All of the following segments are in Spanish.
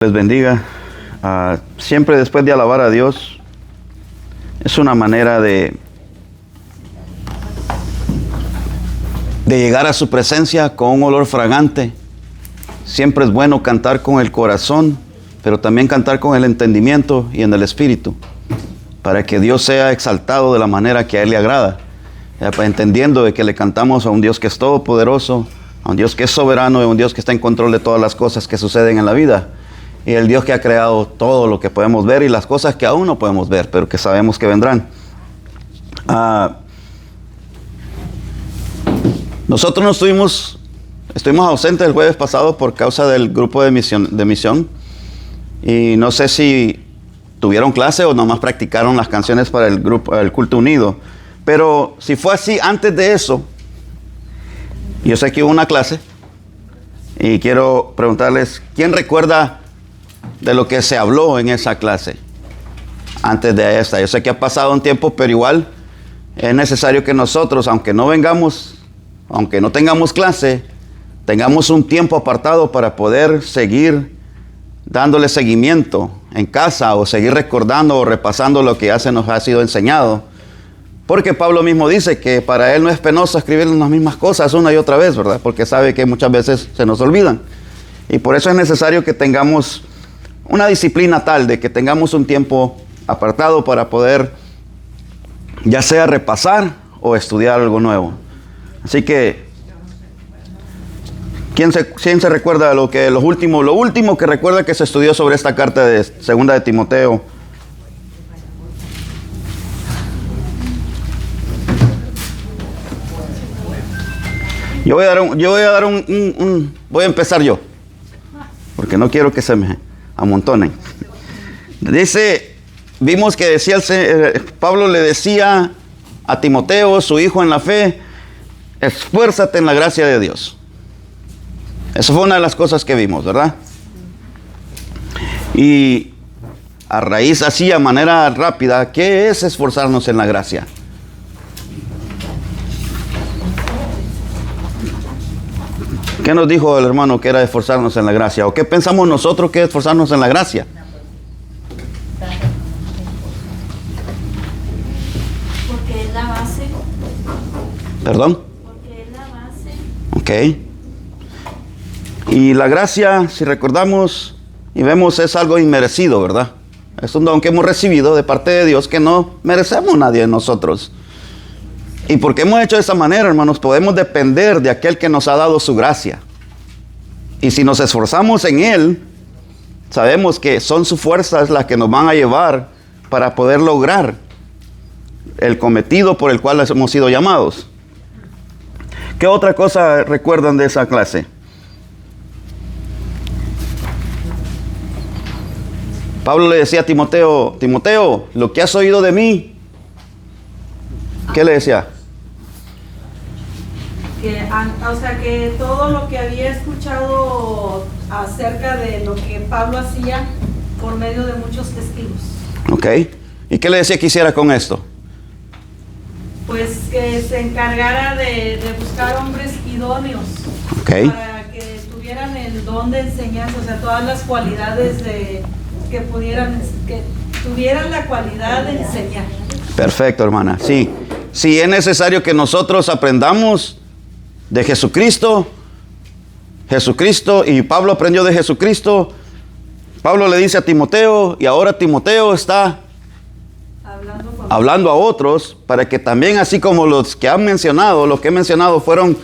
Les bendiga. Siempre después de alabar a Dios es una manera de llegar a su presencia con un olor fragante. Siempre es bueno cantar con el corazón, pero también cantar con el entendimiento y en el espíritu, para que Dios sea exaltado de la manera que a Él le agrada, entendiendo de que le cantamos a un Dios que es todopoderoso, a un Dios que es soberano y a un Dios que está en control de todas las cosas que suceden en la vida. Y el Dios que ha creado todo lo que podemos ver y las cosas que aún no podemos ver, pero que sabemos que vendrán. Nosotros no estuvimos ausentes el jueves pasado por causa del grupo de misión. Y no sé si tuvieron clase o nomás practicaron las canciones para el culto unido. Pero si fue así, antes de eso, yo sé que hubo una clase. Y quiero preguntarles, ¿quién recuerda de lo que se habló en esa clase antes de esta? Yo sé que ha pasado un tiempo, pero igual es necesario que nosotros, aunque no tengamos clase, tengamos un tiempo apartado para poder seguir dándole seguimiento en casa o seguir recordando o repasando lo que ya se nos ha sido enseñado. Porque Pablo mismo dice que para él no es penoso escribir las mismas cosas una y otra vez, ¿verdad? Porque sabe que muchas veces se nos olvidan. Y por eso es necesario que tengamos una disciplina tal de que tengamos un tiempo apartado para poder ya sea repasar o estudiar algo nuevo. Así que, ¿quién se recuerda de lo último que recuerda que se estudió sobre esta carta de Segunda de Timoteo? Voy a empezar yo, porque no quiero que se me amontonen. Vimos que Pablo le decía a Timoteo, su hijo en la fe, esfuérzate en la gracia de Dios. Eso fue una de las cosas que vimos, ¿verdad? Y a raíz así, a manera rápida, ¿qué es esforzarnos en la gracia? ¿Qué nos dijo el hermano que era esforzarnos en la gracia? ¿O qué pensamos nosotros que es esforzarnos en la gracia? Porque es la base. ¿Perdón? Porque es la base. Ok. Y la gracia, si recordamos y vemos, es algo inmerecido, ¿verdad? Es un don que hemos recibido de parte de Dios que no merecemos nadie de nosotros. Y porque hemos hecho de esa manera, hermanos, podemos depender de aquel que nos ha dado su gracia. Y si nos esforzamos en Él, sabemos que son sus fuerzas las que nos van a llevar para poder lograr el cometido por el cual hemos sido llamados. ¿Qué otra cosa recuerdan de esa clase? Pablo le decía a Timoteo, lo que has oído de mí. ¿Qué le decía? Que todo lo que había escuchado acerca de lo que Pablo hacía por medio de muchos testigos. Ok. ¿Y qué le decía que hiciera con esto? Pues que se encargara de buscar hombres idóneos. Ok. Para que tuvieran el don de enseñanza, o sea, todas las cualidades que tuvieran la cualidad de enseñar. Perfecto, hermana. Sí. Sí, es necesario que nosotros aprendamos de Jesucristo, y Pablo aprendió de Jesucristo. Pablo le dice a Timoteo, y ahora Timoteo está hablando a otros, para que también, así como los que he mencionado fueron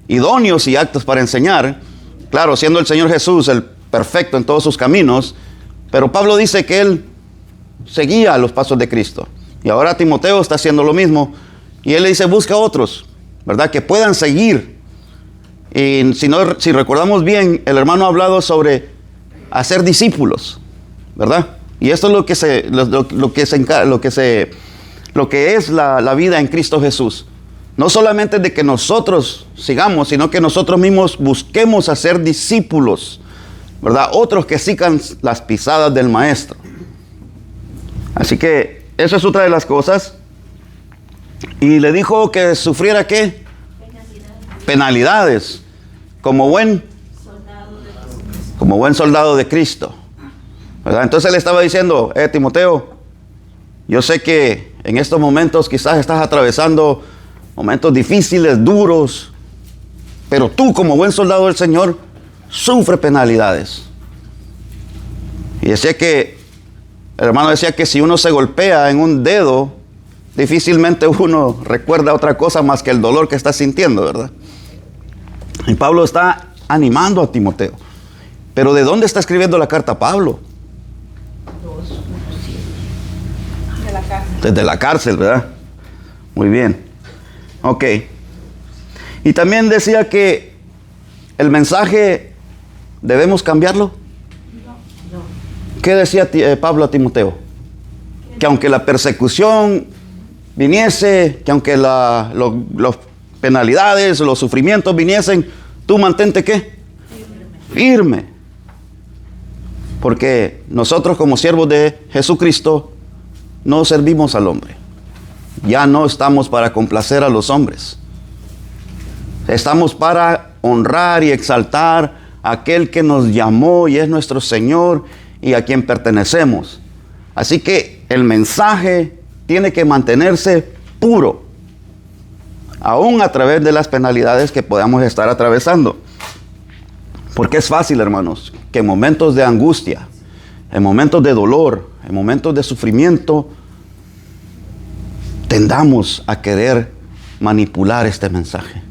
idóneos y aptos para enseñar, claro, siendo el Señor Jesús el perfecto en todos sus caminos, pero Pablo dice que él seguía los pasos de Cristo. Y ahora Timoteo está haciendo lo mismo. Y él le dice, busca a otros, ¿verdad? Que puedan seguir. Y si recordamos bien, el hermano ha hablado sobre hacer discípulos, ¿verdad? Y esto es lo que es la vida en Cristo Jesús. No solamente de que nosotros sigamos, sino que nosotros mismos busquemos hacer discípulos, ¿verdad? Otros que sigan las pisadas del Maestro. Así que eso es otra de las cosas. Y le dijo que sufriera ¿qué? Penalidades. Como buen soldado de Cristo. ¿verdad? Entonces él estaba diciendo, Timoteo, yo sé que en estos momentos quizás estás atravesando momentos difíciles, duros, pero tú como buen soldado del Señor, sufre penalidades. Y decía que, el hermano decía que si uno se golpea en un dedo, difícilmente uno recuerda otra cosa más que el dolor que está sintiendo, ¿verdad? Y Pablo está animando a Timoteo. Pero ¿de dónde está escribiendo la carta Pablo? De la cárcel. Desde la cárcel, ¿verdad? Muy bien. Ok. Y también decía que el mensaje debemos cambiarlo. ¿Qué decía Pablo a Timoteo? Que aunque la persecución viniese, que aunque las penalidades, los sufrimientos viniesen, tú mantente ¿qué? Firme. Porque nosotros como siervos de Jesucristo no servimos al hombre. Ya no estamos para complacer a los hombres. Estamos para honrar y exaltar a aquel que nos llamó y es nuestro Señor y a quien pertenecemos. Así que el mensaje tiene que mantenerse puro, aún a través de las penalidades que podamos estar atravesando. Porque es fácil, hermanos, que en momentos de angustia, en momentos de dolor, en momentos de sufrimiento, tendamos a querer manipular este mensaje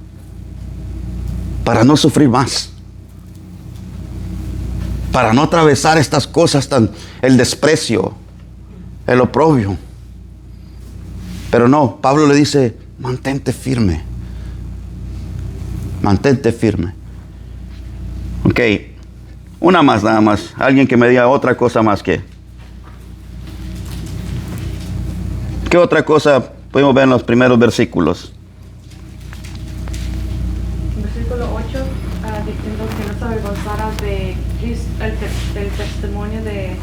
para no sufrir más, para no atravesar estas cosas el desprecio, el oprobio. Pero no, Pablo le dice, mantente firme. Mantente firme. Ok, una más nada más. Alguien que me diga otra cosa más que... ¿Qué otra cosa podemos ver en los primeros versículos? Versículo 8, diciendo que no se avergonzara del testimonio de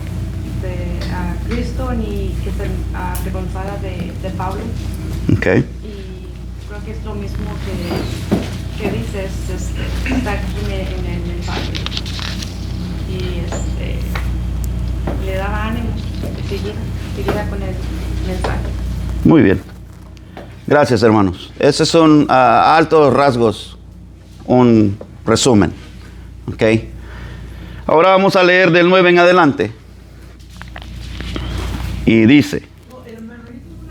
Cristo, ni que se avergonzara de Pablo. Okay. Y creo que es lo mismo que dices, está aquí en el mensaje. Y le daba ánimo de seguir con el mensaje. Muy bien. Gracias, hermanos. Esos son a altos rasgos un resumen. Ok. Ahora vamos a leer del 9 en adelante. Y dice,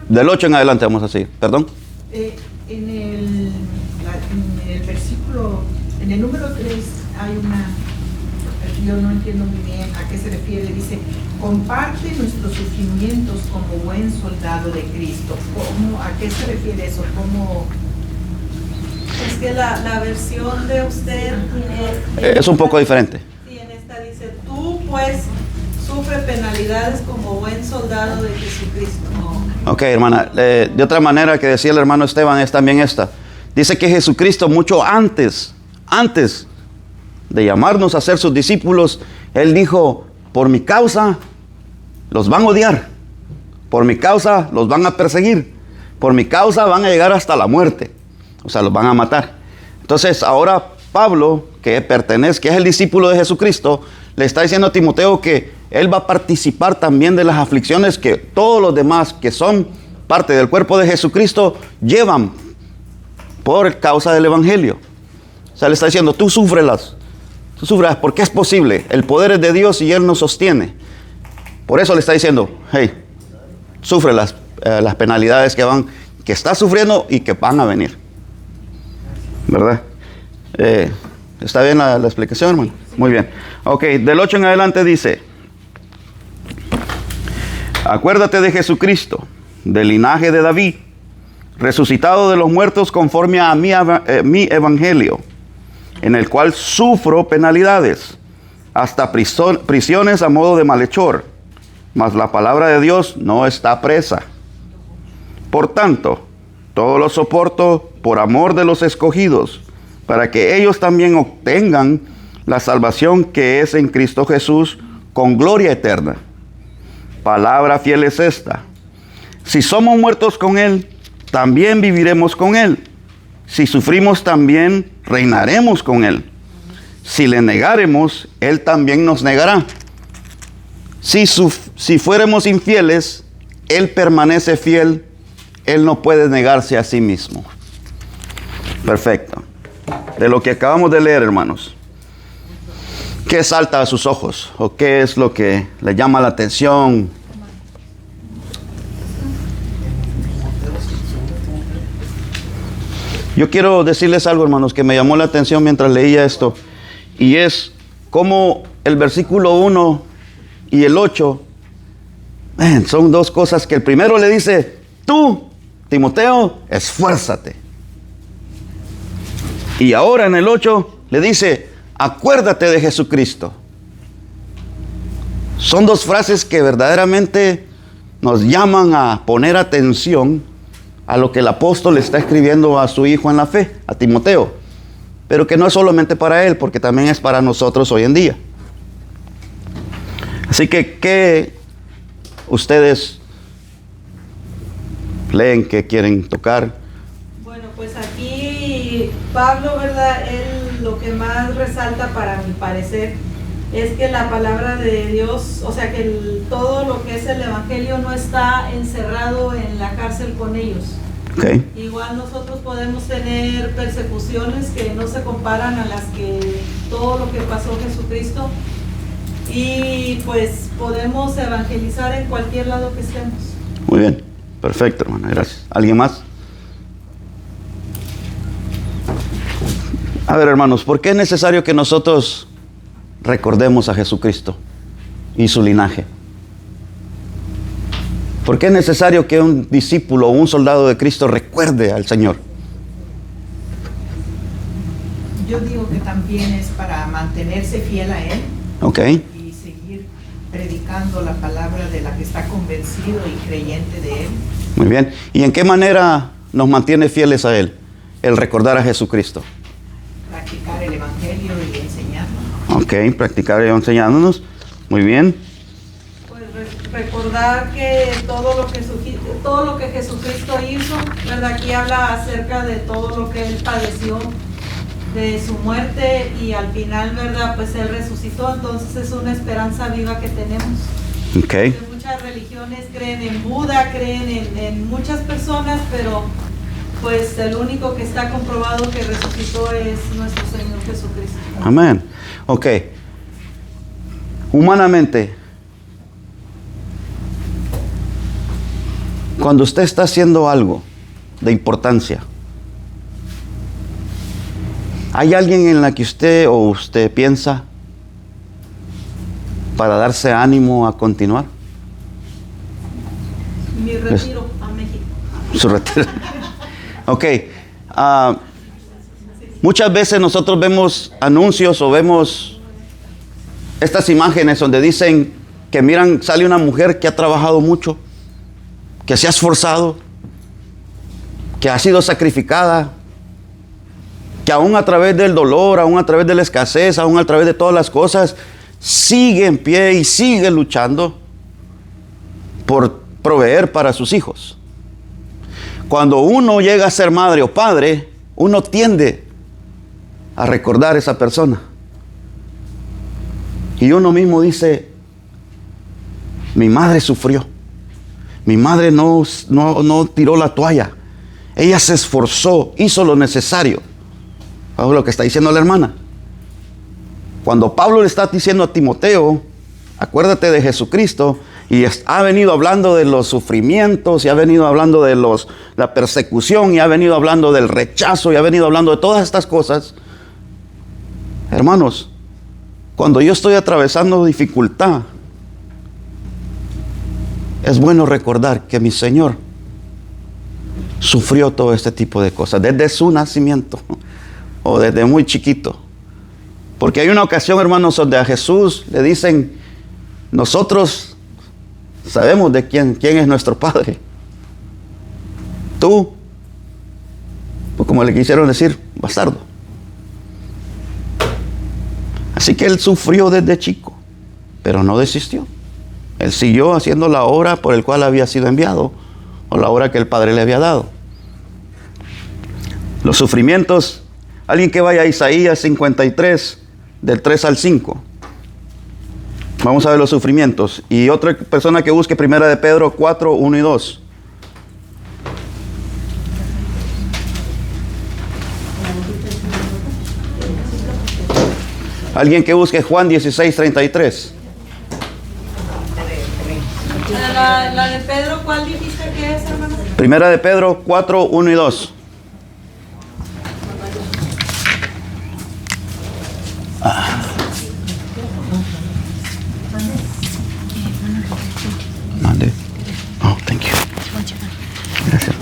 del 8 en adelante vamos a seguir. ¿Perdón? En el versículo, en el número 3 hay yo no entiendo muy bien a qué se refiere. Dice, comparte nuestros sufrimientos como buen soldado de Cristo. ¿A qué se refiere eso? ¿Cómo? Es que la versión de usted Es un poco diferente. Sí, en esta dice, tú pues sufre penalidades como buen soldado de Jesucristo. Ok, hermana. De otra manera que decía el hermano Esteban es también esta. Dice que Jesucristo mucho antes de llamarnos a ser sus discípulos, Él dijo, por mi causa los van a odiar, por mi causa los van a perseguir, por mi causa van a llegar hasta la muerte, o sea, los van a matar. Entonces ahora Pablo, que es el discípulo de Jesucristo, le está diciendo a Timoteo que él va a participar también de las aflicciones que todos los demás que son parte del cuerpo de Jesucristo llevan por causa del Evangelio. O sea, le está diciendo, tú sufrelas porque es posible, el poder es de Dios y Él nos sostiene. Por eso le está diciendo, hey, sufre las penalidades que estás sufriendo y que van a venir. ¿Verdad? ¿Está bien la explicación, hermano? Muy bien. Ok, del 8 en adelante dice, acuérdate de Jesucristo, del linaje de David, resucitado de los muertos conforme a mi evangelio, en el cual sufro penalidades, hasta prisiones a modo de malhechor, mas la palabra de Dios no está presa. Por tanto, todo lo soporto por amor de los escogidos, para que ellos también obtengan la salvación que es en Cristo Jesús con gloria eterna. Palabra fiel es esta: si somos muertos con Él, también viviremos con Él. Si sufrimos, también reinaremos con Él. Si le negaremos, Él también nos negará. Si fuéramos infieles, Él permanece fiel. Él no puede negarse a sí mismo. Perfecto. De lo que acabamos de leer, hermanos, ¿qué salta a sus ojos? ¿O qué es lo que le llama la atención? Yo quiero decirles algo, hermanos, que me llamó la atención mientras leía esto. Y es cómo el versículo 1 y el 8 son dos cosas que el primero le dice: tú, Timoteo, esfuérzate. Y ahora en el 8 le dice: acuérdate de Jesucristo. Son dos frases que verdaderamente nos llaman a poner atención a lo que el apóstol está escribiendo a su hijo en la fe, a Timoteo. Pero que no es solamente para él, porque también es para nosotros hoy en día. Así que, ¿qué ustedes leen que quieren tocar? Bueno, pues aquí Pablo, ¿verdad? Él lo que más resalta para mi parecer es que la palabra de Dios, o sea que todo lo que es el evangelio no está encerrado en la cárcel con ellos. Okay. Igual nosotros podemos tener persecuciones que no se comparan a las que todo lo que pasó Jesucristo, y pues podemos evangelizar en cualquier lado que estemos. Muy bien, perfecto, hermana, gracias. ¿Alguien más? A ver, hermanos, ¿por qué es necesario que nosotros recordemos a Jesucristo y su linaje? ¿Por qué es necesario que un discípulo o un soldado de Cristo recuerde al Señor? Yo digo que también es para mantenerse fiel a Él. Ok. Y seguir predicando la palabra de la que está convencido y creyente de Él. Muy bien. ¿Y en qué manera nos mantiene fieles a Él? El recordar a Jesucristo. Practicar el evangelio y enseñarlo. Ok, practicar y enseñándonos. Muy bien. Pues recordar que todo lo que Jesucristo hizo, ¿verdad? Aquí habla acerca de todo lo que Él padeció, de su muerte, y al final, ¿verdad? Pues Él resucitó. Entonces es una esperanza viva que tenemos. Ok. Muchas religiones creen en Buda, creen en muchas personas, pero pues el único que está comprobado que resucitó es nuestro Señor Jesucristo. Amén. Ok. Humanamente, cuando usted está haciendo algo de importancia, ¿hay alguien en la que usted piensa para darse ánimo a continuar? Mi retiro a México. Su retiro. Ok. Muchas veces nosotros vemos anuncios o vemos estas imágenes donde dicen que miran, sale una mujer que ha trabajado mucho, que se ha esforzado, que ha sido sacrificada, que aún a través del dolor, aún a través de la escasez, aún a través de todas las cosas, sigue en pie y sigue luchando por proveer para sus hijos. Cuando uno llega a ser madre o padre, uno tiende a recordar a esa persona. Y uno mismo dice: mi madre sufrió. Mi madre no tiró la toalla. Ella se esforzó, hizo lo necesario. ¿Sabes lo que está diciendo la hermana? Cuando Pablo le está diciendo a Timoteo: acuérdate de Jesucristo, y ha venido hablando de los sufrimientos, y ha venido hablando de la persecución, y ha venido hablando del rechazo, y ha venido hablando de todas estas cosas. Hermanos, cuando yo estoy atravesando dificultad, es bueno recordar que mi Señor sufrió todo este tipo de cosas desde su nacimiento o desde muy chiquito. Porque hay una ocasión, hermanos, donde a Jesús le dicen: nosotros sabemos de quién es nuestro Padre. Tú, pues como le quisieron decir, bastardo. Así que él sufrió desde chico, pero no desistió. Él siguió haciendo la obra por el cual había sido enviado, o la obra que el Padre le había dado. Los sufrimientos, alguien que vaya a Isaías 53, del 3 al 5. Vamos a ver los sufrimientos. Y otra persona que busque 1 de Pedro 4, 1 y 2. Alguien que busque Juan 16, 33. La de Pedro, ¿cuál dijiste que es, hermano? 1 de Pedro 4, 1 y 2. Mande. Oh, thank you. Gracias.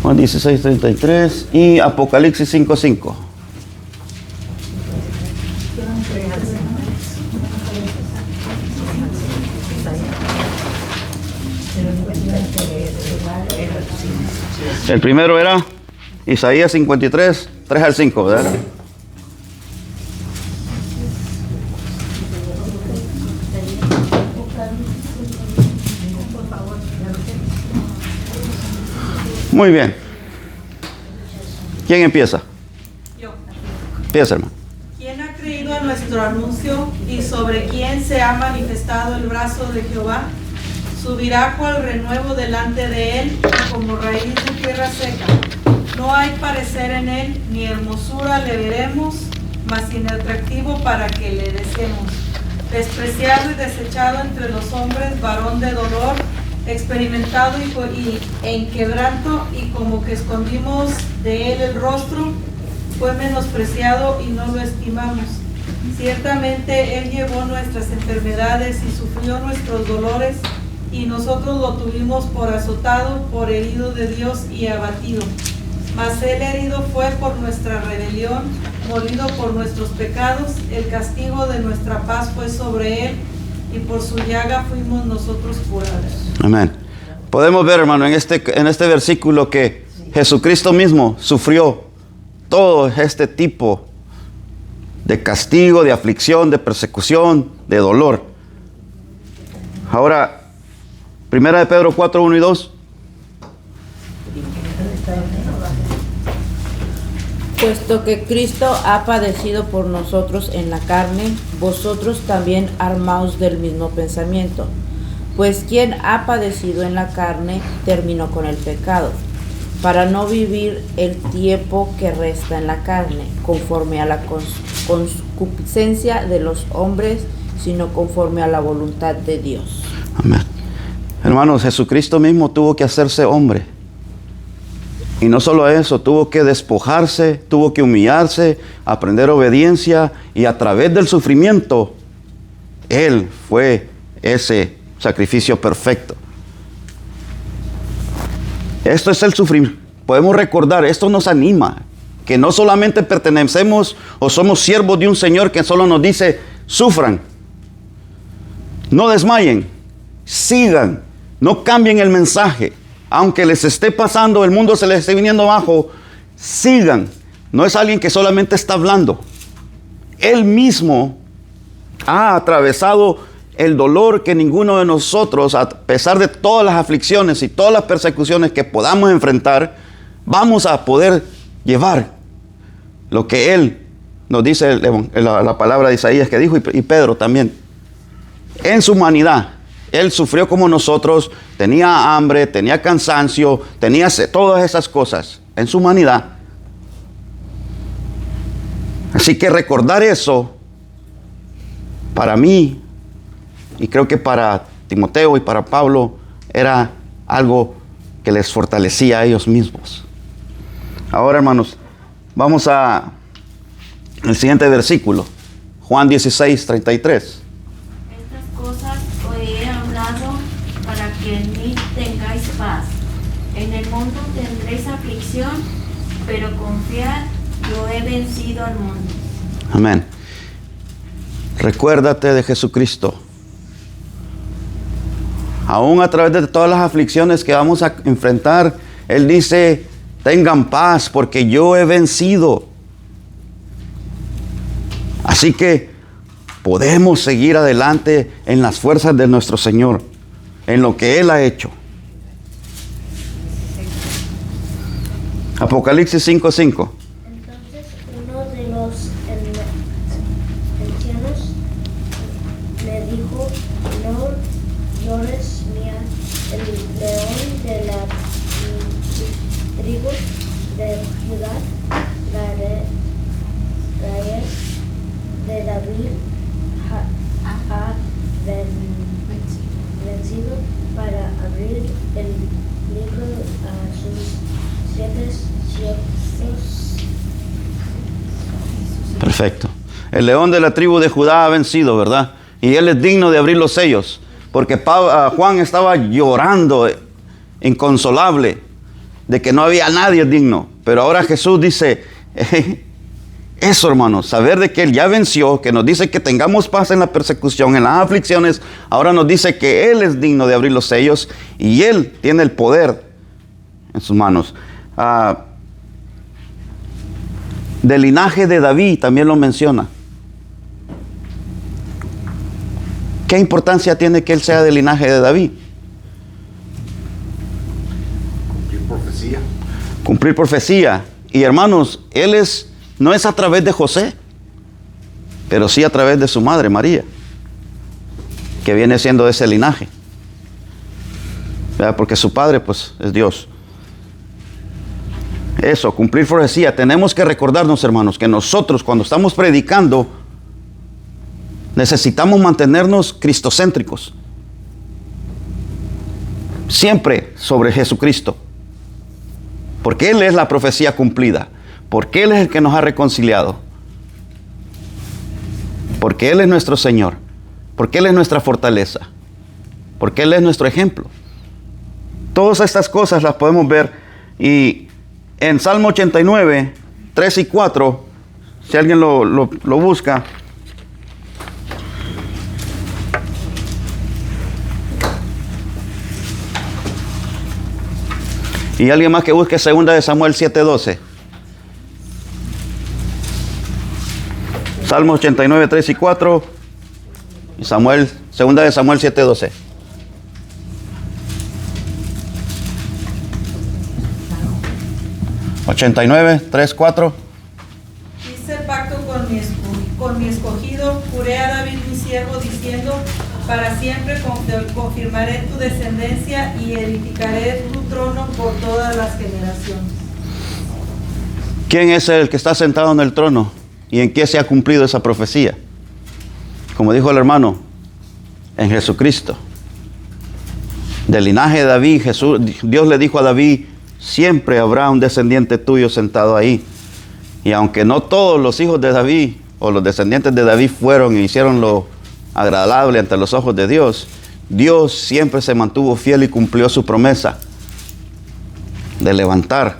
Juan 16, 33 y Apocalipsis 5, 5. El primero era Isaías 53, 3 al 5, ¿verdad? Muy bien. ¿Quién empieza? Yo. Empieza, hermano. ¿Quién ha creído a nuestro anuncio y sobre quién se ha manifestado el brazo de Jehová? Subirá cual renuevo delante de él, como raíz de tierra seca. No hay parecer en él, ni hermosura le veremos, mas inatractivo para que le deseemos. Despreciado y desechado entre los hombres, varón de dolor, experimentado y en quebranto, y como que escondimos de él el rostro, fue menospreciado y no lo estimamos. Ciertamente él llevó nuestras enfermedades y sufrió nuestros dolores, y nosotros lo tuvimos por azotado, por herido de Dios y abatido. Mas él herido fue por nuestra rebelión, molido por nuestros pecados, el castigo de nuestra paz fue sobre él, y por su llaga fuimos nosotros curados. Amén. Podemos ver, hermano, en este versículo que Jesucristo mismo sufrió todo este tipo de castigo, de aflicción, de persecución, de dolor. Ahora, 1 de Pedro 4, 1 y 2. Puesto que Cristo ha padecido por nosotros en la carne, vosotros también armaos del mismo pensamiento. Pues quien ha padecido en la carne terminó con el pecado, para no vivir el tiempo que resta en la carne, conforme a la concupiscencia de los hombres, sino conforme a la voluntad de Dios. Amén. Hermanos, Jesucristo mismo tuvo que hacerse hombre. Y no solo eso, tuvo que despojarse, tuvo que humillarse, aprender obediencia, y a través del sufrimiento, Él fue ese sacrificio perfecto. Esto es el sufrimiento. Podemos recordar, esto nos anima, que no solamente pertenecemos o somos siervos de un Señor que solo nos dice, sufran, no desmayen, sigan, no cambien el mensaje. Aunque les esté pasando, el mundo se les esté viniendo abajo, sigan. No es alguien que solamente está hablando. Él mismo ha atravesado el dolor que ninguno de nosotros, a pesar de todas las aflicciones y todas las persecuciones que podamos enfrentar, vamos a poder llevar lo que Él nos dice, la palabra de Isaías que dijo, y Pedro también. En su humanidad, Él sufrió como nosotros, tenía hambre, tenía cansancio, tenía todas esas cosas en su humanidad. Así que recordar eso, para mí, y creo que para Timoteo y para Pablo, era algo que les fortalecía a ellos mismos. Ahora, hermanos, vamos al siguiente versículo, Juan 16, 33. Estas cosas os he hablado para que en mí tengáis paz. En el mundo tendréis aflicción, pero confiad, yo he vencido al mundo. Amén. Recuérdate de Jesucristo. Aún a través de todas las aflicciones que vamos a enfrentar, Él dice, tengan paz porque yo he vencido. Así que podemos seguir adelante en las fuerzas de nuestro Señor. en lo que Él ha hecho. Apocalipsis 5:5. Entonces uno de los ancianos me dijo, no llores, mía, el león de la tribu de Judá, la raíz de David, ha vencido para abrir el libro a sus 7 siervos. Perfecto. El león de la tribu de Judá ha vencido, ¿verdad? Y Él es digno de abrir los sellos. Porque Juan estaba llorando, inconsolable, de que no había nadie digno. Pero ahora Jesús dice, eso, hermanos, saber de que Él ya venció, que nos dice que tengamos paz en la persecución, en las aflicciones. Ahora nos dice que Él es digno de abrir los sellos y Él tiene el poder en sus manos. Del linaje de David también lo menciona. ¿Qué importancia tiene que Él sea del linaje de David? Cumplir profecía. Cumplir profecía. Y hermanos, Él no es a través de José, pero sí a través de su madre María, que viene siendo de ese linaje, ¿verdad? Porque su padre pues es Dios. Eso, cumplir profecía. Tenemos que recordarnos, hermanos, que nosotros cuando estamos predicando necesitamos mantenernos cristocéntricos, siempre sobre Jesucristo, porque Él es la profecía cumplida, porque Él es el que nos ha reconciliado, porque Él es nuestro Señor, porque Él es nuestra fortaleza, porque Él es nuestro ejemplo. Todas estas cosas las podemos ver. Y en Salmo 89, 3 y 4, si alguien lo busca. Y alguien más que busque 2 de Samuel 7:12. Salmo 89, 3 y 4. Y 2 de Samuel 7:12. ...89, 3, 4... Hice el pacto con mi escogido, juré a David mi siervo, diciendo, para siempre confirmaré tu descendencia y edificaré tu trono por todas las generaciones. ¿Quién es el que está sentado en el trono? ¿Y en qué se ha cumplido esa profecía? Como dijo el hermano, en Jesucristo. Del linaje de David, Dios le dijo a David, siempre habrá un descendiente tuyo sentado ahí. Y aunque no todos los hijos de David o los descendientes de David fueron y hicieron lo agradable ante los ojos de Dios, Dios siempre se mantuvo fiel y cumplió su promesa de levantar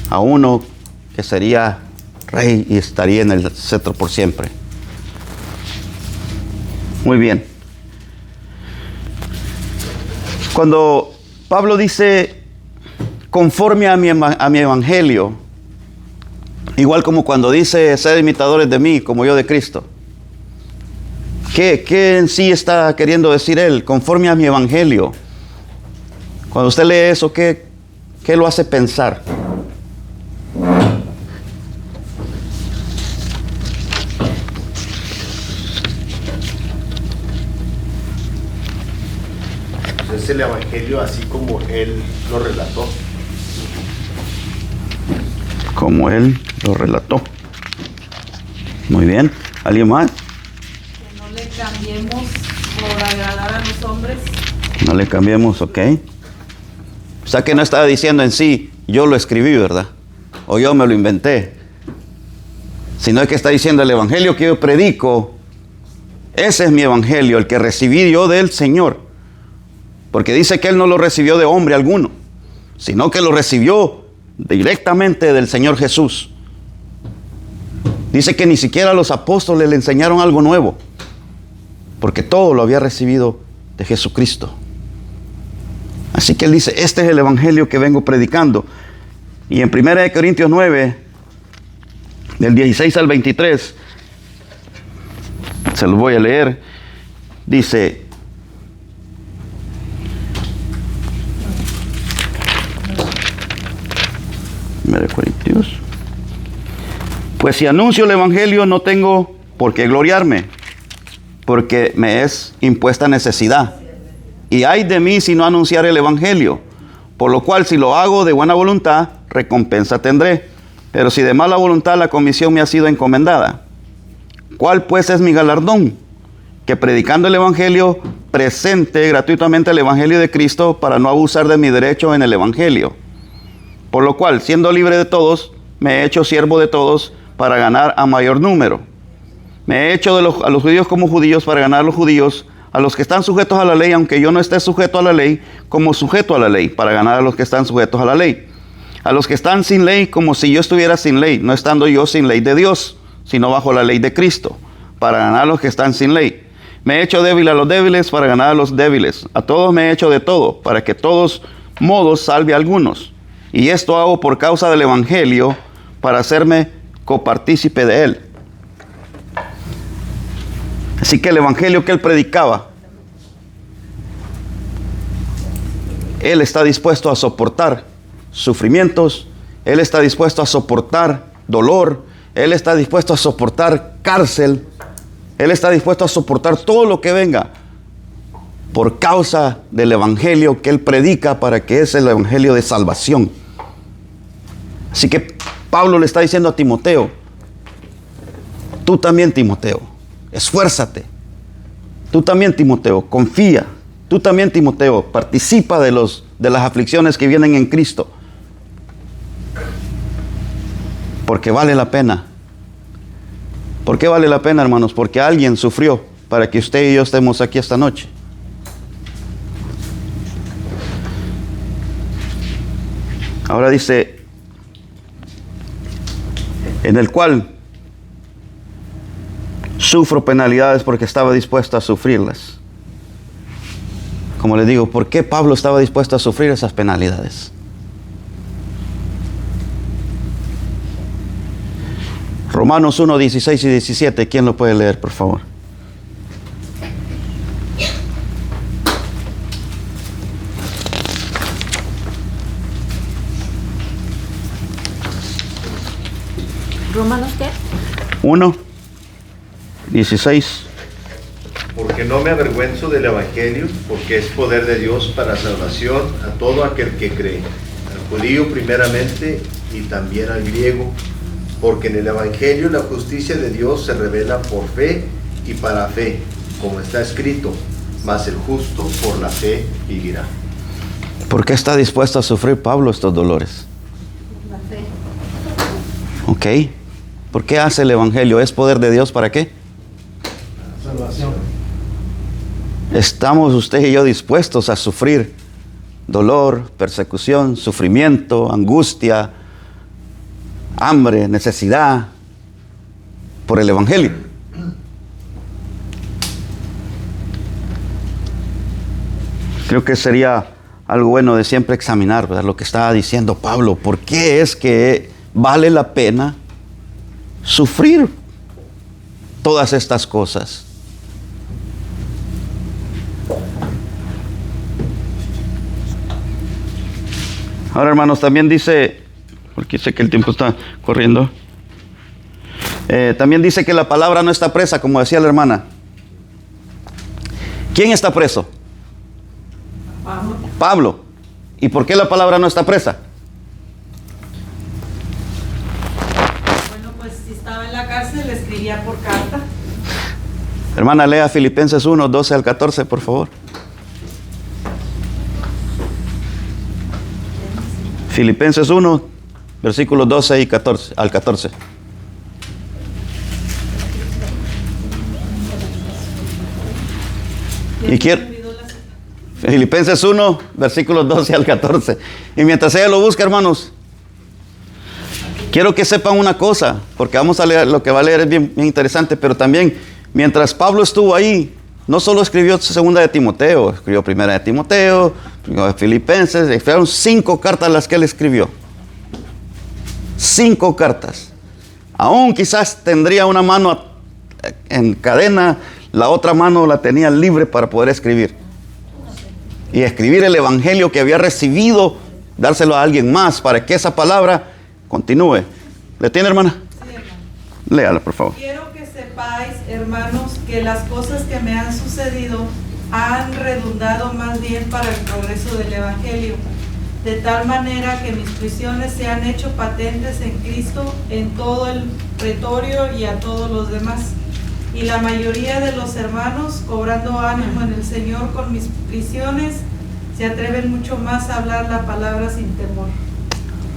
a uno que sería rey y estaría en el cetro por siempre. Muy bien. Cuando Pablo dice conforme a mi evangelio, igual como cuando dice sed imitadores de mí como yo de Cristo, ¿qué en sí está queriendo decir él? Conforme a mi evangelio. Cuando usted lee eso, ¿qué lo hace pensar? Es el evangelio así como él lo relató. Como él lo relató. Muy bien. ¿Alguien más? Que no le cambiemos por agradar a los hombres. No le cambiemos, ok. O sea que no estaba diciendo en sí, yo lo escribí, ¿verdad? O yo me lo inventé. Sino es que está diciendo el evangelio que yo predico, ese es mi evangelio, el que recibí yo del Señor. Porque dice que Él no lo recibió de hombre alguno, sino que lo recibió directamente del Señor Jesús. Dice que ni siquiera los apóstoles le enseñaron algo nuevo, porque todo lo había recibido de Jesucristo. Así que Él dice, este es el evangelio que vengo predicando. Y en 1 Corintios 9, del 16 al 23, se los voy a leer, dice, 1 Corintios. Pues si anuncio el evangelio no tengo por qué gloriarme, porque me es impuesta necesidad. Y ay de mí si no anunciar el evangelio, por lo cual si lo hago de buena voluntad, recompensa tendré. Pero si de mala voluntad la comisión me ha sido encomendada. ¿Cuál pues es mi galardón? Que predicando el evangelio presente gratuitamente el evangelio de Cristo para no abusar de mi derecho en el evangelio. Por lo cual, siendo libre de todos, me he hecho siervo de todos para ganar a mayor número. Me he hecho a los judíos como judíos para ganar a los judíos, a los que están sujetos a la ley, aunque yo no esté sujeto a la ley, como sujeto a la ley, para ganar a los que están sujetos a la ley. A los que están sin ley, como si yo estuviera sin ley, no estando yo sin ley de Dios, sino bajo la ley de Cristo, para ganar a los que están sin ley. Me he hecho débil a los débiles para ganar a los débiles. A todos me he hecho de todo, para que todos modos salve a algunos. Y esto hago por causa del evangelio, para hacerme copartícipe de él. Así que el evangelio que él predicaba, él está dispuesto a soportar sufrimientos, él está dispuesto a soportar dolor, él está dispuesto a soportar cárcel, él está dispuesto a soportar todo lo que venga por causa del evangelio que él predica, para que es el evangelio de salvación. Así que Pablo le está diciendo a Timoteo, tú también, Timoteo, esfuérzate. Tú también, Timoteo, confía. Tú también, Timoteo, participa de las aflicciones que vienen en Cristo. Porque vale la pena. ¿Por qué vale la pena, hermanos? Porque alguien sufrió para que usted y yo estemos aquí esta noche. Ahora dice, en el cual sufro penalidades porque estaba dispuesto a sufrirlas. Como les digo, ¿por qué Pablo estaba dispuesto a sufrir esas penalidades? Romanos 1, 16 y 17. ¿Quién lo puede leer, por favor? ¿Romanos qué? 1, 16. Porque no me avergüenzo del evangelio, porque es poder de Dios para salvación a todo aquel que cree, al judío primeramente y también al griego, porque en el evangelio la justicia de Dios se revela por fe y para fe, como está escrito, mas el justo por la fe vivirá. ¿Por qué está dispuesto a sufrir Pablo estos dolores? La fe. ¿Ok? ¿Por qué hace el evangelio? ¿Es poder de Dios para qué? Salvación. ¿Estamos usted y yo dispuestos a sufrir dolor, persecución, sufrimiento, angustia, hambre, necesidad por el evangelio? Creo que sería algo bueno de siempre examinar, ¿verdad?, lo que estaba diciendo Pablo. ¿Por qué es que vale la pena sufrir todas estas cosas? Ahora, hermanos, también dice, porque sé que el tiempo está corriendo, también dice que la palabra no está presa, como decía la hermana. ¿Quién está preso? Pablo. ¿Y por qué la palabra no está presa? Bueno, pues si estaba en la cárcel, le escribía por carta. Hermana, lea Filipenses 1, 12 al 14, por favor. Filipenses 1, versículos 12 y 14, al 14. Y quiero Filipenses 1, versículos 12 al 14. Y mientras ella lo busca, hermanos, quiero que sepan una cosa, porque vamos a leer, lo que va a leer es bien interesante, pero también, mientras Pablo estuvo ahí, no solo escribió segunda de Timoteo, escribió primera de Timoteo, escribió Filipenses, fueron 5 cartas las que él escribió. 5 cartas. Aún quizás tendría una mano en cadena, la otra mano la tenía libre para poder escribir. Y escribir el evangelio que había recibido, dárselo a alguien más, para que esa palabra Continúe. ¿Le tiene, hermana? Sí, hermano. Léala, por favor. Quiero que sepáis, hermanos, que las cosas que me han sucedido han redundado más bien para el progreso del Evangelio, de tal manera que mis prisiones se han hecho patentes en Cristo en todo el pretorio y a todos los demás. Y la mayoría de los hermanos, cobrando ánimo en el Señor con mis prisiones, se atreven mucho más a hablar la palabra sin temor.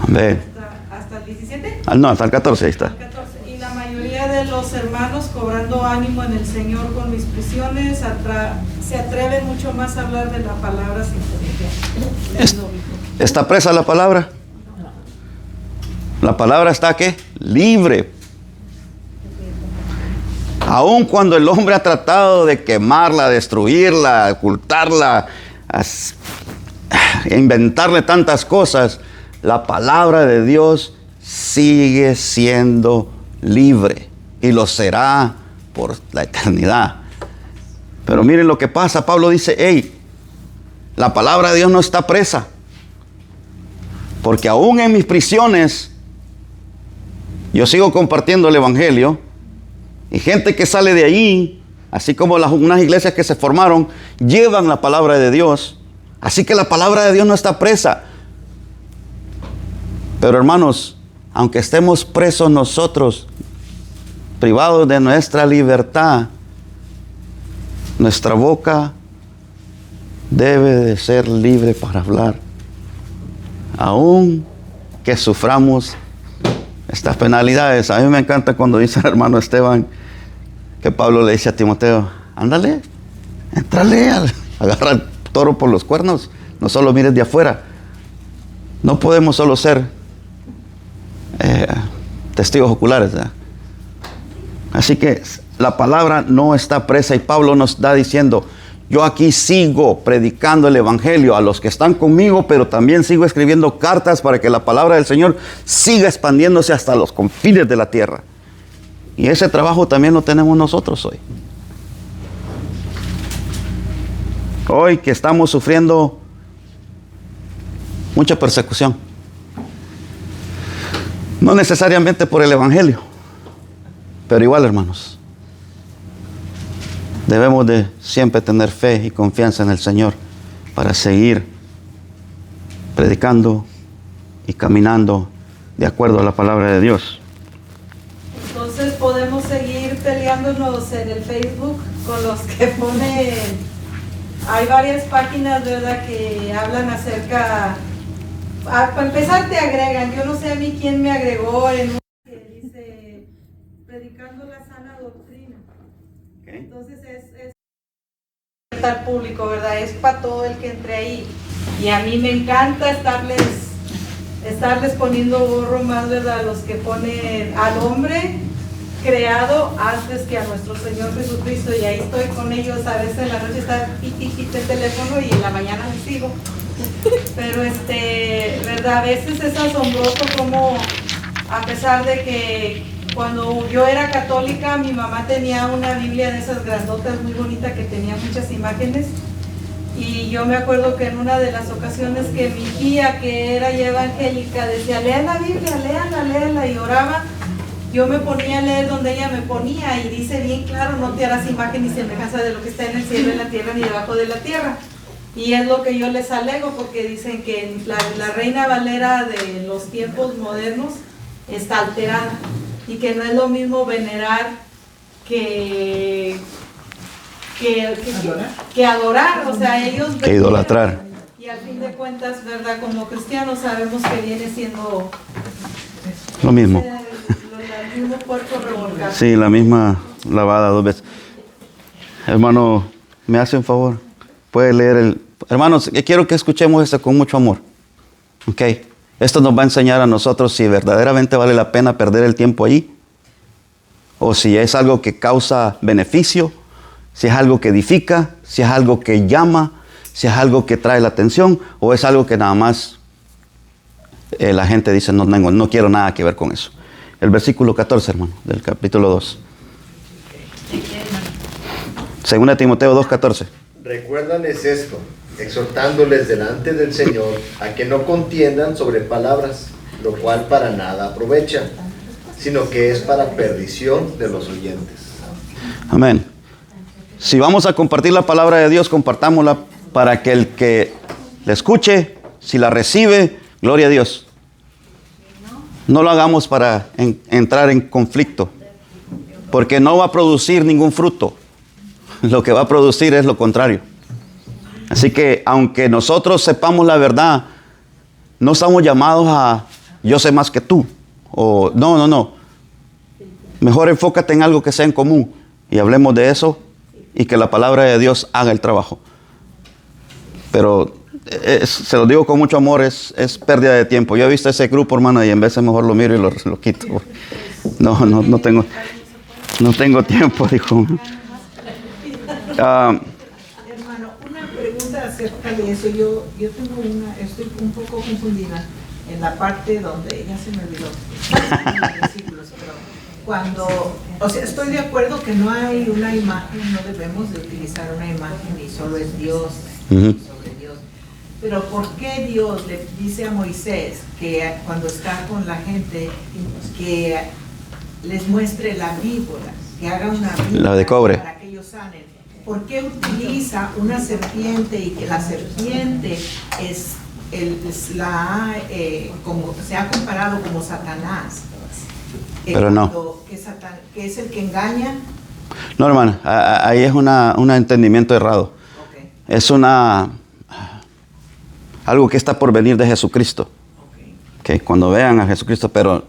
Amén. ¿Hasta el 17? No, hasta el 14, ahí está. El 14. Y la mayoría de los hermanos, cobrando ánimo en el Señor con mis prisiones, se atreven mucho más a hablar de la palabra sin temor. ¿Está presa la palabra? La palabra está, ¿qué? Libre. Aun cuando el hombre ha tratado de quemarla, destruirla, ocultarla, inventarle tantas cosas, la palabra de Dios sigue siendo libre y lo será por la eternidad. Pero miren lo que pasa. Pablo dice, hey, la palabra de Dios no está presa, porque aún en mis prisiones yo sigo compartiendo el evangelio, y gente que sale de ahí, así como unas iglesias que se formaron, llevan la palabra de Dios. Así que la palabra de Dios no está presa. Pero hermanos, aunque estemos presos nosotros, privados de nuestra libertad, nuestra boca debe de ser libre para hablar. Aún que suframos estas penalidades. A mí me encanta cuando dice el hermano Esteban que Pablo le dice a Timoteo, ándale, entrale, agarra el toro por los cuernos, no solo mires de afuera. No podemos solo ser testigos oculares, ¿verdad? Así que la palabra no está presa, y Pablo nos está diciendo, yo aquí sigo predicando el evangelio a los que están conmigo, pero también sigo escribiendo cartas para que la palabra del Señor siga expandiéndose hasta los confines de la tierra. Y ese trabajo también lo tenemos nosotros hoy. Hoy que estamos sufriendo mucha persecución. No necesariamente por el evangelio, pero igual, hermanos, debemos de siempre tener fe y confianza en el Señor para seguir predicando y caminando de acuerdo a la palabra de Dios. Entonces podemos seguir peleándonos en el Facebook con los que ponen, hay varias páginas, ¿verdad?, que hablan acerca, para empezar te agregan, yo no sé a mí quién me agregó en un que dice, predicando la sana doctrina. Entonces es al público, ¿verdad? Es para todo el que entre ahí. Y a mí me encanta estarles poniendo gorro más, ¿verdad? Los que ponen al hombre creado antes que a nuestro Señor Jesucristo. Y ahí estoy con ellos, a veces en la noche está piti el teléfono y en la mañana les sigo. Pero ¿verdad? A veces es asombroso como, a pesar de que cuando yo era católica, mi mamá tenía una Biblia de esas grandotas muy bonita que tenía muchas imágenes, y yo me acuerdo que en una de las ocasiones que mi tía, que era ya evangélica, decía, lean la Biblia, léanla, y oraba, yo me ponía a leer donde ella me ponía, y dice bien claro, no te harás imagen ni semejanza de lo que está en el cielo, en la tierra, ni debajo de la tierra. Y es lo que yo les alego, porque dicen que la Reina Valera de los tiempos modernos está alterada, y que no es lo mismo venerar que adorar, o sea, ellos que idolatrar. Y al fin de cuentas, ¿verdad? Como cristianos sabemos que viene siendo lo mismo. El mismo cuerpo revolcado. Sí, la misma lavada 2 veces. Hermano, ¿me hace un favor? Puede leer Hermanos, quiero que escuchemos esto con mucho amor. ¿Ok? Esto nos va a enseñar a nosotros si verdaderamente vale la pena perder el tiempo ahí, o si es algo que causa beneficio, si es algo que edifica, si es algo que llama, si es algo que trae la atención, o es algo que nada más la gente dice, no quiero nada que ver con eso. El versículo 14, hermano, del capítulo 2. 2 Timoteo 2:14. Recuérdales esto, exhortándoles delante del Señor a que no contiendan sobre palabras, lo cual para nada aprovecha, sino que es para perdición de los oyentes. Amén. Si vamos a compartir la palabra de Dios, compartámosla para que el que la escuche, si la recibe, gloria a Dios. No lo hagamos para entrar en conflicto, porque no va a producir ningún fruto. Lo que va a producir es lo contrario. Así que aunque nosotros sepamos la verdad, no estamos llamados a yo sé más que tú. O no. Mejor enfócate en algo que sea en común y hablemos de eso y que la palabra de Dios haga el trabajo. Pero se lo digo con mucho amor, es pérdida de tiempo. Yo he visto ese grupo, hermano, y en vez de mejor lo miro y lo quito. No tengo tiempo, dijo. Hermano, una pregunta acerca de eso. Yo tengo estoy un poco confundida en la parte donde, ya se me olvidó, los versículos, pero cuando, estoy de acuerdo que no hay una imagen, no debemos de utilizar una imagen y solo es Dios, sobre Dios. Pero ¿por qué Dios le dice a Moisés que cuando está con la gente, que les muestre la víbora, que haga una víbora la de cobre, para que ellos sanen? ¿Por qué utiliza una serpiente y que la serpiente como se ha comparado como Satanás? Pero no. Que es el que engaña. No, hermano, ahí es un entendimiento errado. Okay. Es algo que está por venir de Jesucristo. Okay, cuando vean a Jesucristo, pero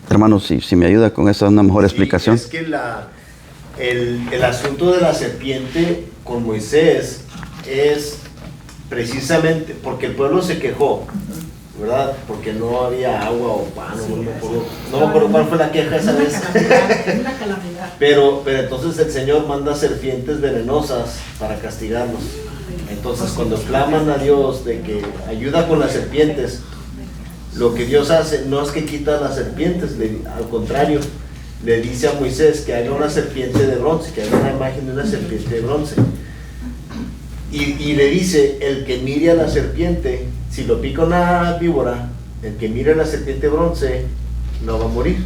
hermano, si me ayuda con eso, es una mejor explicación. Es que el asunto de la serpiente con Moisés es precisamente porque el pueblo se quejó, ¿verdad? Porque no había agua o pan, no me acuerdo cuál fue la queja esa vez. Una calamidad. Pero entonces el Señor manda serpientes venenosas para castigarlos. Entonces cuando claman a Dios de que ayuda con las serpientes, lo que Dios hace no es que quita las serpientes, al contrario, le dice a Moisés que haga una serpiente de bronce, que haga una imagen de una serpiente de bronce. Y le dice, el que mire a la serpiente, si lo pica una víbora, el que mire a la serpiente de bronce, no va a morir.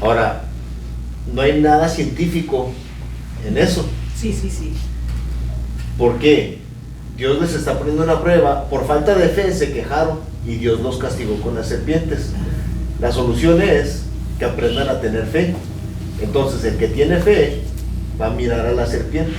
Ahora, no hay nada científico en eso. Sí. ¿Por qué? Dios les está poniendo una prueba. Por falta de fe se quejaron y Dios los castigó con las serpientes. La solución es que aprendan a tener fe. Entonces, el que tiene fe va a mirar a la serpiente.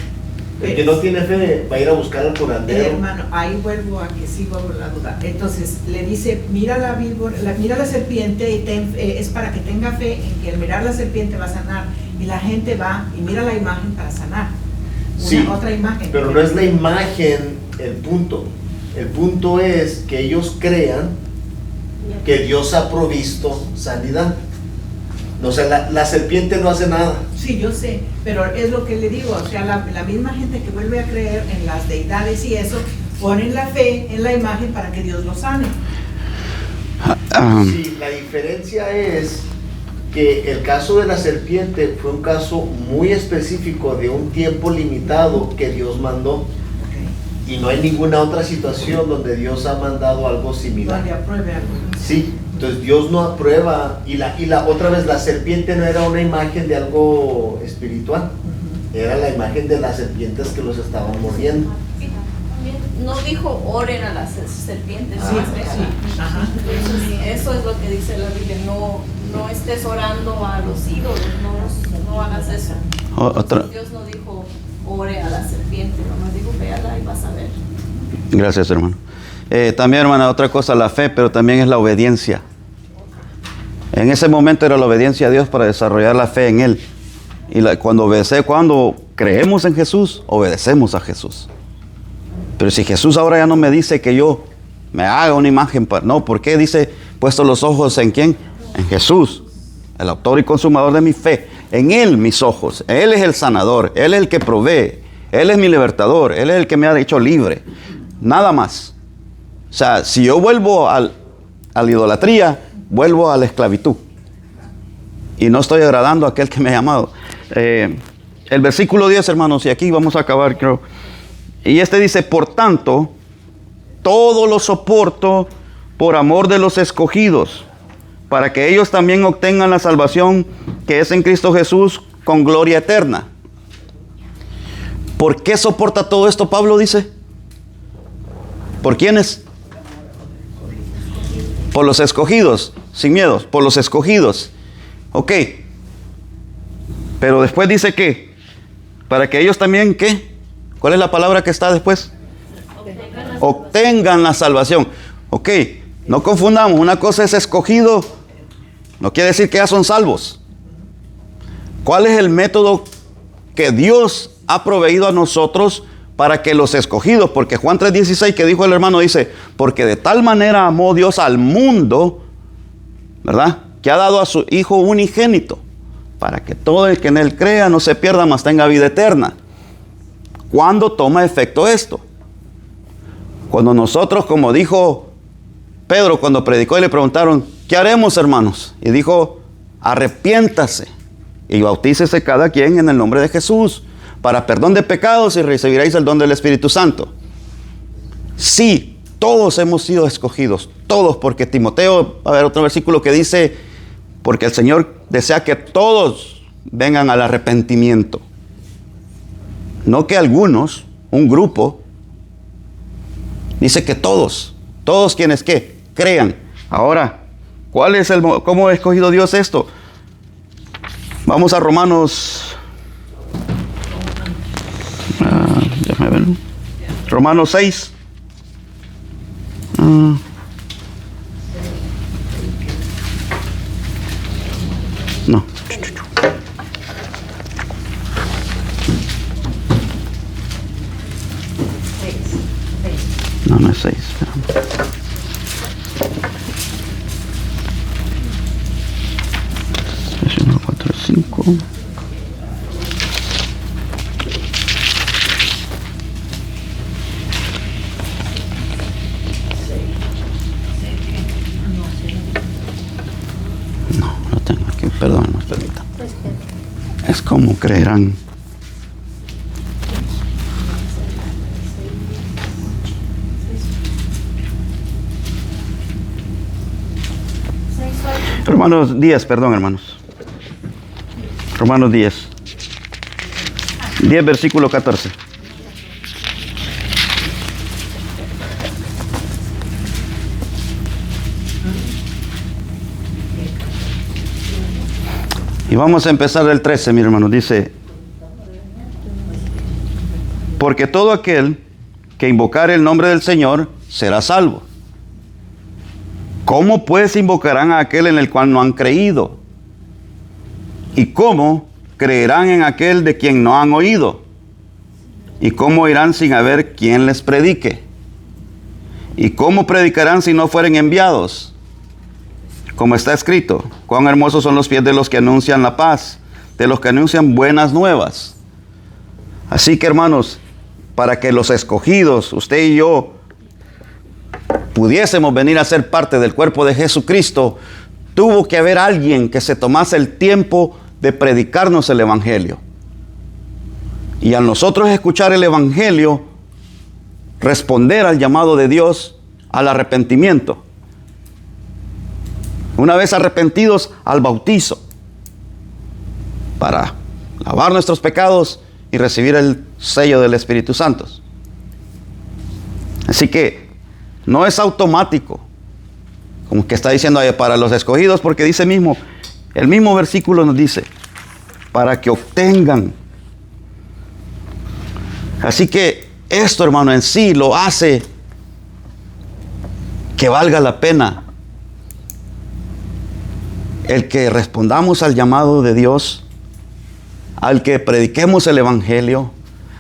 El que no tiene fe va a ir a buscar al curandero. Hermano, ahí vuelvo a que sigo con la duda. Entonces le dice, mira la víbora, mira la serpiente y es para que tenga fe en que al mirar la serpiente va a sanar. Y la gente va y mira la imagen para sanar. Otra imagen. Pero no es la imagen el punto. El punto es que ellos crean que Dios ha provisto sanidad. O sea, la serpiente no hace nada. Sí, yo sé, pero es lo que le digo, o sea, la misma gente que vuelve a creer en las deidades y eso, ponen la fe en la imagen para que Dios lo sane. Sí, la diferencia es que el caso de la serpiente fue un caso muy específico de un tiempo limitado que Dios mandó. Y no hay ninguna otra situación donde Dios ha mandado algo similar. Donde apruebe algo. Sí. Entonces Dios no aprueba, y otra vez la serpiente no era una imagen de algo espiritual, era la imagen de las serpientes que los estaban mordiendo. No dijo oren a las serpientes. Sí. Eso es lo que dice la Biblia, no estés orando a los ídolos, no hagas eso. Dios no dijo ore a la serpiente, nomás dijo véala y vas a ver. Gracias, hermano. También, hermana, otra cosa, la fe, pero también es la obediencia. En ese momento era la obediencia a Dios para desarrollar la fe en Él. Y cuando creemos en Jesús, obedecemos a Jesús. Pero si Jesús ahora ya no me dice que yo me haga una imagen, no, ¿por qué dice puesto los ojos en quién? En Jesús, el autor y consumador de mi fe. En Él mis ojos, Él es el sanador, Él es el que provee, Él es mi libertador, Él es el que me ha hecho libre. Nada más. O sea, si yo vuelvo a la idolatría, vuelvo a la esclavitud. Y no estoy agradando a aquel que me ha llamado. El versículo 10, hermanos, y aquí vamos a acabar, creo. Y dice, por tanto, todo lo soporto, por amor de los escogidos, para que ellos también obtengan la salvación que es en Cristo Jesús con gloria eterna. ¿Por qué soporta todo esto Pablo dice? ¿Por quiénes? Por los escogidos, sin miedos, por los escogidos. Ok. Pero después dice que, para que ellos también, ¿qué? ¿Cuál es la palabra que está después? Obtengan la salvación. Ok, no confundamos, una cosa es escogido, no quiere decir que ya son salvos. ¿Cuál es el método que Dios ha proveído a nosotros para que los escogidos? Porque Juan 3:16 que dijo el hermano dice, porque de tal manera amó Dios al mundo, ¿verdad? Que ha dado a su Hijo unigénito, para que todo el que en él crea no se pierda, mas tenga vida eterna. ¿Cuándo toma efecto esto? Cuando nosotros, como dijo Pedro cuando predicó y le preguntaron, ¿qué haremos, hermanos? Y dijo, arrepiéntase y bautícese cada quien en el nombre de Jesús para perdón de pecados y recibiréis el don del Espíritu Santo. Sí, todos hemos sido escogidos, todos, porque Timoteo, a ver otro versículo que dice, porque el Señor desea que todos vengan al arrepentimiento. No que algunos, un grupo, dice que todos quienes ¿qué? Crean. Ahora, ¿cómo ha escogido Dios esto? Vamos a Romanos, déjame ver, Romanos 6. No. No es 6. Es 1, 4, 5. No, lo tengo aquí. Perdón, nos permita. Es como creerán. Romanos 10, perdón, hermanos. Romanos 10. 10, versículo 14. Y vamos a empezar del 13, mi hermano. Dice, porque todo aquel que invocare el nombre del Señor será salvo. ¿Cómo pues invocarán a aquel en el cual no han creído? ¿Y cómo creerán en aquel de quien no han oído? ¿Y cómo irán sin haber quien les predique? ¿Y cómo predicarán si no fueren enviados? Como está escrito, cuán hermosos son los pies de los que anuncian la paz, de los que anuncian buenas nuevas. Así que, hermanos, para que los escogidos, usted y yo, pudiésemos venir a ser parte del cuerpo de Jesucristo, tuvo que haber alguien que se tomase el tiempo de predicarnos el Evangelio. Y al nosotros escuchar el Evangelio, responder al llamado de Dios al arrepentimiento. Una vez arrepentidos, al bautizo, para lavar nuestros pecados y recibir el sello del Espíritu Santo. Así que no es automático, como que está diciendo ahí, para los escogidos, porque dice mismo, el mismo versículo nos dice, para que obtengan. Así que esto, hermano, en sí lo hace que valga la pena el que respondamos al llamado de Dios, al que prediquemos el Evangelio,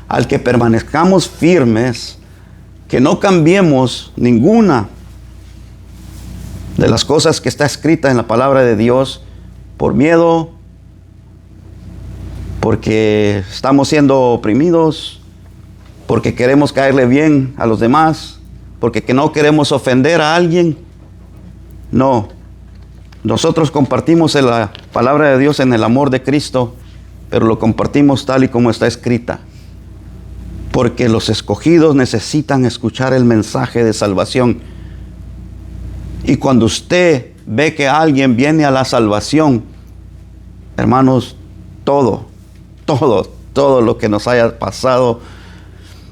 al que permanezcamos firmes, que no cambiemos ninguna de las cosas que está escrita en la palabra de Dios por miedo, porque estamos siendo oprimidos, porque queremos caerle bien a los demás, porque que no queremos ofender a alguien. No, nosotros compartimos la palabra de Dios en el amor de Cristo, pero lo compartimos tal y como está escrita. Porque los escogidos necesitan escuchar el mensaje de salvación. Y cuando usted ve que alguien viene a la salvación, hermanos, todo lo que nos haya pasado,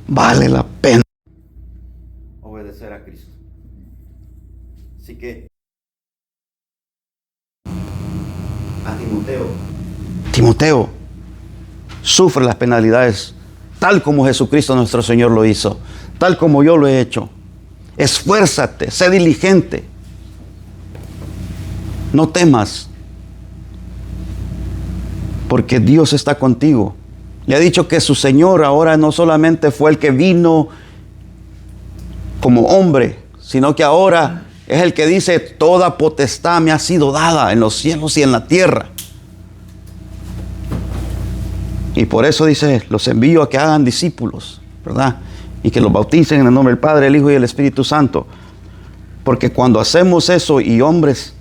vale la pena obedecer a Cristo. Así que a Timoteo, sufre las penalidades tal como Jesucristo nuestro Señor lo hizo, tal como yo lo he hecho. Esfuérzate, sé diligente, no temas, porque Dios está contigo. Le ha dicho que su Señor ahora no solamente fue el que vino como hombre, sino que ahora es el que dice: toda potestad me ha sido dada en los cielos y en la tierra. Y por eso dice: los envío a que hagan discípulos, ¿verdad? Y que los bauticen en el nombre del Padre, el Hijo y el Espíritu Santo. Porque cuando hacemos eso, y hombres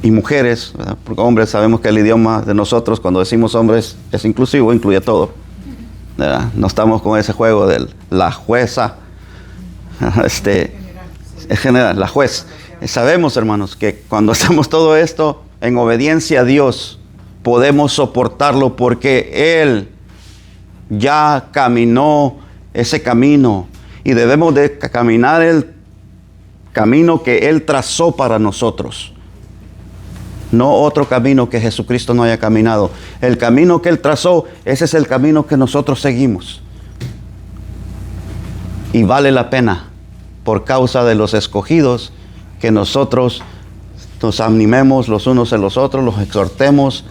y mujeres, ¿verdad? Porque hombres, sabemos que el idioma de nosotros, cuando decimos hombres, es inclusivo, incluye todo, ¿verdad? No estamos con ese juego de la jueza, es general, la juez. Sabemos, hermanos, que cuando hacemos todo esto en obediencia a Dios, podemos soportarlo, porque Él ya caminó ese camino y debemos de caminar el camino que Él trazó para nosotros. No otro camino que Jesucristo no haya caminado. El camino que Él trazó, ese es el camino que nosotros seguimos. Y vale la pena, por causa de los escogidos, que nosotros nos animemos los unos a los otros, los exhortemos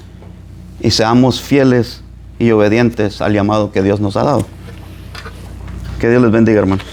y seamos fieles y obedientes al llamado que Dios nos ha dado. Que Dios les bendiga, hermanos.